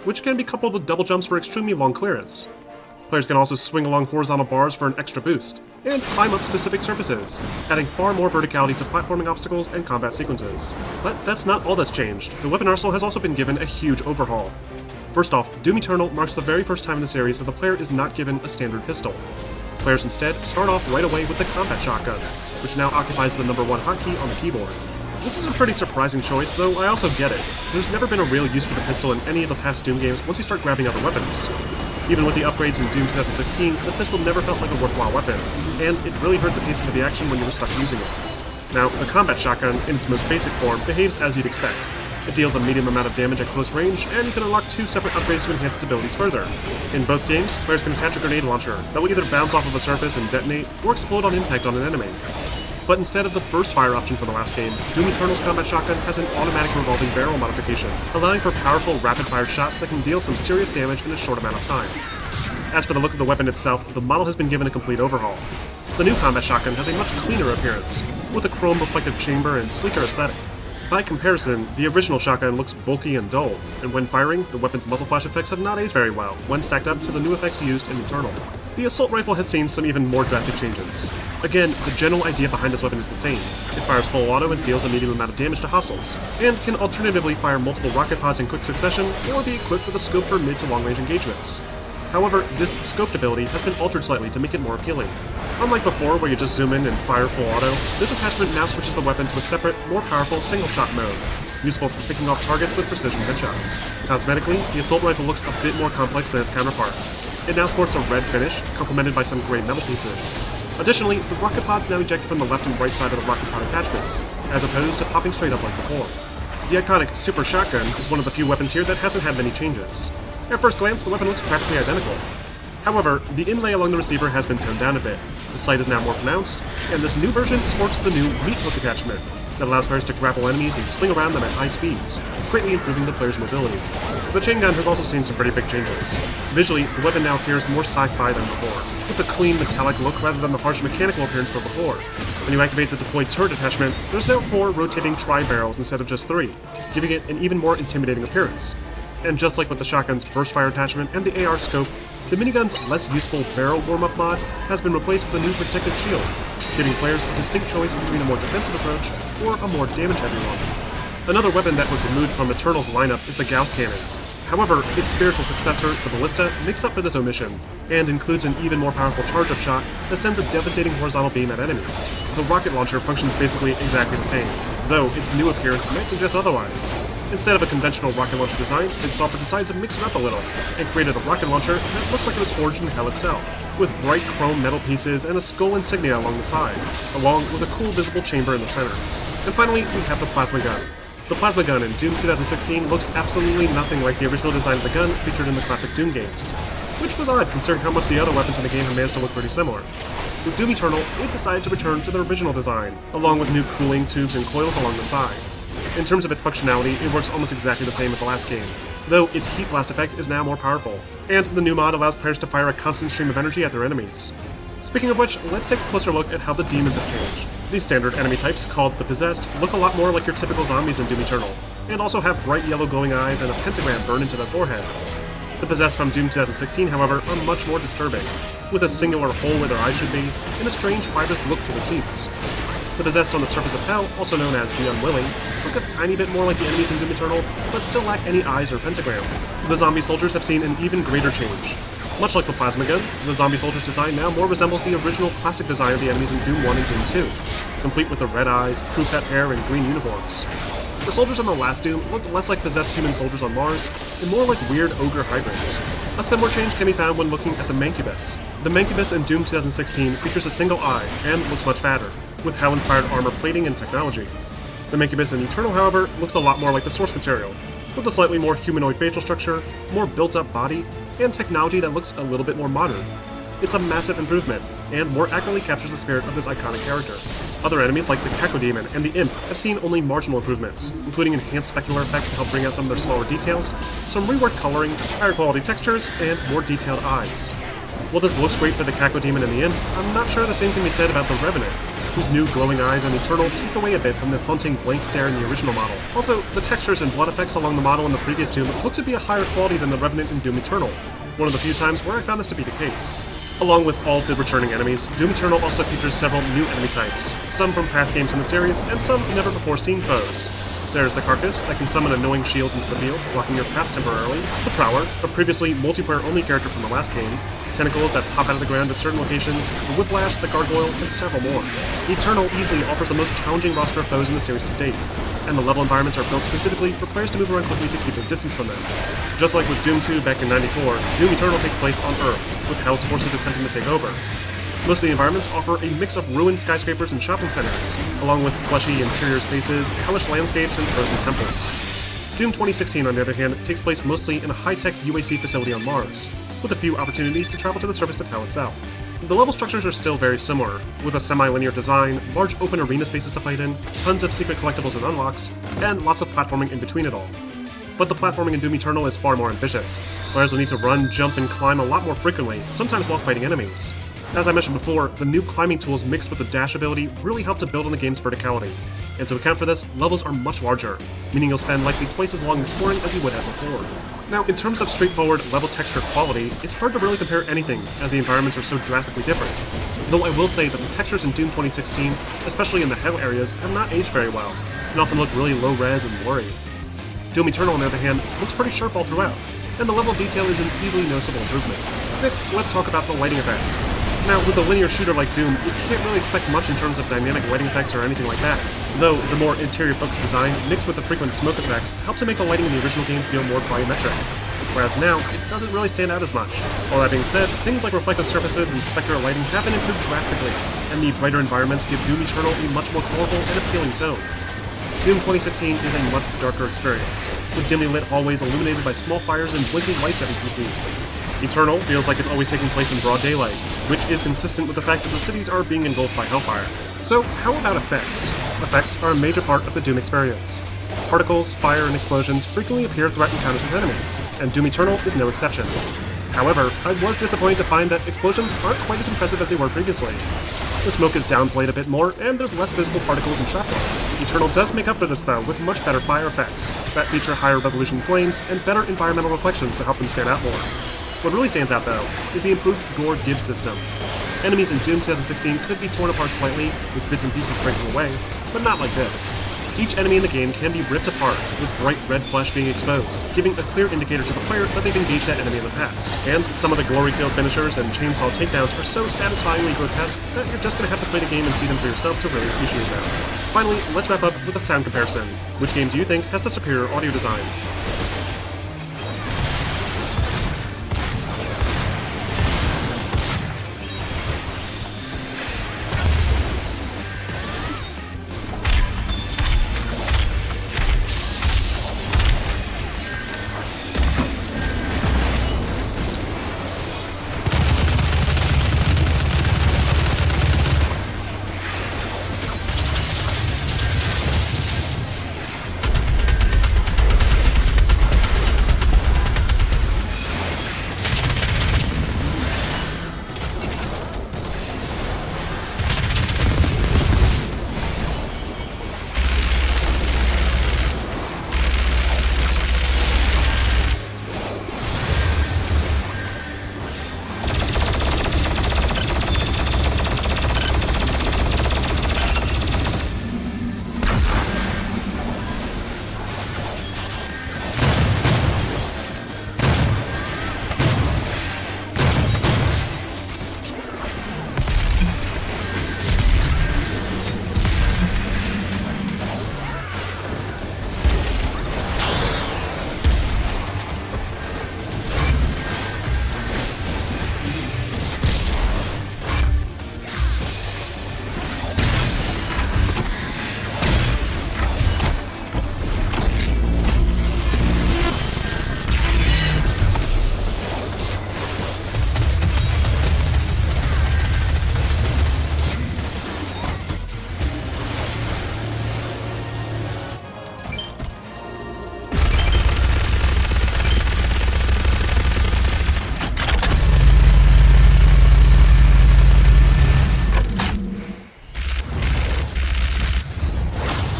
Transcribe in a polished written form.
which can be coupled with double jumps for extremely long clearance. Players can also swing along horizontal bars for an extra boost, and climb up specific surfaces, adding far more verticality to platforming obstacles and combat sequences. But that's not all that's changed. The weapon arsenal has also been given a huge overhaul. First off, Doom Eternal marks the very first time in the series that the player is not given a standard pistol. Players instead start off right away with the combat shotgun, which now occupies the number 1 hotkey on the keyboard. This is a pretty surprising choice, though I also get it. There's never been a real use for the pistol in any of the past Doom games once you start grabbing other weapons. Even with the upgrades in Doom 2016, the pistol never felt like a worthwhile weapon, and it really hurt the pacing of the action when you were stuck using it. Now, the combat shotgun, in its most basic form, behaves as you'd expect. It deals a medium amount of damage at close range, and you can unlock 2 separate upgrades to enhance its abilities further. In both games, players can attach a grenade launcher that will either bounce off of a surface and detonate, or explode on impact on an enemy. But instead of the burst fire option from the last game, Doom Eternal's combat shotgun has an automatic revolving barrel modification, allowing for powerful rapid-fire shots that can deal some serious damage in a short amount of time. As for the look of the weapon itself, the model has been given a complete overhaul. The new combat shotgun has a much cleaner appearance, with a chrome reflective chamber and sleeker aesthetic. By comparison, the original shotgun looks bulky and dull, and when firing, the weapon's muzzle flash effects have not aged very well when stacked up to the new effects used in Eternal. The assault rifle has seen some even more drastic changes. Again, the general idea behind this weapon is the same. It fires full auto and deals a medium amount of damage to hostiles, and can alternatively fire multiple rocket pods in quick succession, or be equipped with a scope for mid to long range engagements. However, this scoped ability has been altered slightly to make it more appealing. Unlike before, where you just zoom in and fire full auto, this attachment now switches the weapon to a separate, more powerful single-shot mode, useful for picking off targets with precision headshots. Cosmetically, the assault rifle looks a bit more complex than its counterpart. It now sports a red finish, complemented by some gray metal pieces. Additionally, the rocket pods now eject from the left and right side of the rocket pod attachments, as opposed to popping straight up like before. The iconic Super Shotgun is one of the few weapons here that hasn't had many changes. At first glance, the weapon looks practically identical. However, the inlay along the receiver has been toned down a bit, the sight is now more pronounced, and this new version sports the new meat hook attachment that allows players to grapple enemies and swing around them at high speeds, greatly improving the player's mobility. The chain gun has also seen some pretty big changes. Visually, the weapon now appears more sci-fi than before, with a clean metallic look rather than the harsh mechanical appearance from before. When you activate the deployed turret attachment, there's now 4 rotating tri-barrels instead of just 3, giving it an even more intimidating appearance. And just like with the shotgun's burst fire attachment and the AR scope, the minigun's less useful barrel warm-up mod has been replaced with a new protective shield, giving players a distinct choice between a more defensive approach or a more damage-heavy one. Another weapon that was removed from Eternal's lineup is the Gauss Cannon. However, its spiritual successor, the Ballista, makes up for this omission, and includes an even more powerful charge-up shot that sends a devastating horizontal beam at enemies. The rocket launcher functions basically exactly the same, though its new appearance might suggest otherwise. Instead of a conventional rocket launcher design, id Software decided to mix it up a little, and created a rocket launcher that looks like it was forged in hell itself, with bright chrome metal pieces and a skull insignia along the side, along with a cool visible chamber in the center. And finally, we have the plasma gun. The plasma gun in Doom 2016 looks absolutely nothing like the original design of the gun featured in the classic Doom games, which was odd considering how much the other weapons in the game have managed to look pretty similar. With Doom Eternal, it decided to return to the original design, along with new cooling tubes and coils along the side. In terms of its functionality, it works almost exactly the same as the last game, though its heat blast effect is now more powerful, and the new mod allows players to fire a constant stream of energy at their enemies. Speaking of which, let's take a closer look at how the demons have changed. These standard enemy types, called the Possessed, look a lot more like your typical zombies in Doom Eternal, and also have bright yellow glowing eyes and a pentagram burned into their forehead. The Possessed from Doom 2016, however, are much more disturbing, with a singular hole where their eyes should be, and a strange fibrous look to their teeth. The Possessed on the surface of Hell, also known as the Unwilling, look a tiny bit more like the enemies in Doom Eternal, but still lack any eyes or pentagram. The zombie soldiers have seen an even greater change. Much like the plasma gun, the zombie soldier's design now more resembles the original classic design of the enemies in Doom 1 and Doom 2, complete with the red eyes, crew-cut hair, and green uniforms. The soldiers on the last Doom looked less like possessed human soldiers on Mars, and more like weird ogre hybrids. A similar change can be found when looking at the Mancubus. The Mancubus in Doom 2016 features a single eye, and looks much fatter, with Hell-inspired armor plating and technology. The Mancubus in Eternal, however, looks a lot more like the source material, with a slightly more humanoid facial structure, more built-up body, and technology that looks a little bit more modern. It's a massive improvement, and more accurately captures the spirit of this iconic character. Other enemies like the Cacodemon and the Imp have seen only marginal improvements, including enhanced specular effects to help bring out some of their smaller details, some reworked coloring, higher quality textures, and more detailed eyes. While this looks great for the Cacodemon and the Imp, I'm not sure the same can be said about the Revenant. whose new glowing eyes and Eternal take away a bit from the haunting blank stare in the original model. Also, the textures and blood effects along the model in the previous Doom look to be a higher quality than the Revenant in Doom Eternal, one of the few times where I found this to be the case. Along with all the returning enemies, Doom Eternal also features several new enemy types, some from past games in the series, and some never-before-seen foes. There's the Carcass, that can summon annoying shields into the field, blocking your path temporarily, the Prowler, a previously multiplayer-only character from the last game, Tentacles that pop out of the ground at certain locations, the Whiplash, the Gargoyle, and several more. Eternal easily offers the most challenging roster of foes in the series to date, and the level environments are built specifically for players to move around quickly to keep their distance from them. Just like with Doom 2 back in '94, Doom Eternal takes place on Earth, with Hell's forces attempting to take over. Most of the environments offer a mix of ruined skyscrapers and shopping centers, along with fleshy interior spaces, hellish landscapes, and frozen temples. Doom 2016, on the other hand, takes place mostly in a high-tech UAC facility on Mars, with a few opportunities to travel to the surface of Hell itself. The level structures are still very similar, with a semi-linear design, large open arena spaces to fight in, tons of secret collectibles and unlocks, and lots of platforming in between it all. But the platforming in Doom Eternal is far more ambitious. Players will need to run, jump, and climb a lot more frequently, sometimes while fighting enemies. As I mentioned before, the new climbing tools mixed with the dash ability really help to build on the game's verticality. And to account for this, levels are much larger, meaning you'll spend likely twice as long exploring as you would have before. Now, in terms of straightforward level texture quality, it's hard to really compare anything, as the environments are so drastically different. Though I will say that the textures in Doom 2016, especially in the Hell areas, have not aged very well, and often look really low-res and blurry. Doom Eternal, on the other hand, looks pretty sharp all throughout, and the level of detail is an easily noticeable improvement. Next, let's talk about the lighting effects. Now, with a linear shooter like Doom, you can't really expect much in terms of dynamic lighting effects or anything like that, though the more interior-focused design, mixed with the frequent smoke effects, help to make the lighting in the original game feel more volumetric, whereas now, it doesn't really stand out as much. All that being said, things like reflective surfaces and spectral lighting have been improved drastically, and the brighter environments give Doom Eternal a much more colorful and appealing tone. Doom 2016 is a much darker experience, with dimly lit hallways illuminated by small fires and blinking lights every few feet. Eternal feels like it's always taking place in broad daylight, which is consistent with the fact that the cities are being engulfed by Hellfire. So, how about effects? Effects are a major part of the Doom experience. Particles, fire, and explosions frequently appear throughout encounters with enemies, and Doom Eternal is no exception. However, I was disappointed to find that explosions aren't quite as impressive as they were previously. The smoke is downplayed a bit more, and there's less visible particles and shrapnel. Eternal does make up for this though, with much better fire effects, that feature higher resolution flames, and better environmental reflections to help them stand out more. What really stands out, though, is the improved gore give system. Enemies in Doom 2016 could be torn apart slightly, with bits and pieces breaking away, but not like this. Each enemy in the game can be ripped apart, with bright red flesh being exposed, giving a clear indicator to the player that they've engaged that enemy in the past. And some of the glory-kill finishers and chainsaw takedowns are so satisfyingly grotesque that you're just going to have to play the game and see them for yourself to really appreciate them. Finally, let's wrap up with a sound comparison. Which game do you think has the superior audio design?